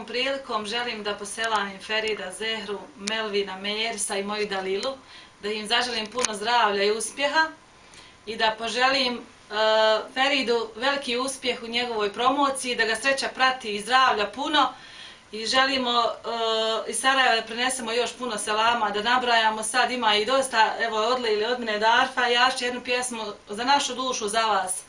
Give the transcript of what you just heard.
ovom prilikom želim da poselamim Ferida, Zehru, Melvina, Mejersa i moju Dalilu, da im zaželim puno zdravlja i uspjeha i da poželim Feridu veliki uspjeh u njegovoj promociji, da ga sreća prati i zdravlja puno i želimo iz Sarajeva da prenesemo još puno selama, da nabrajamo, sad ima i dosta, evo odle ili od mene Darfa, ja ću jednu pjesmu za našu dušu, za vas.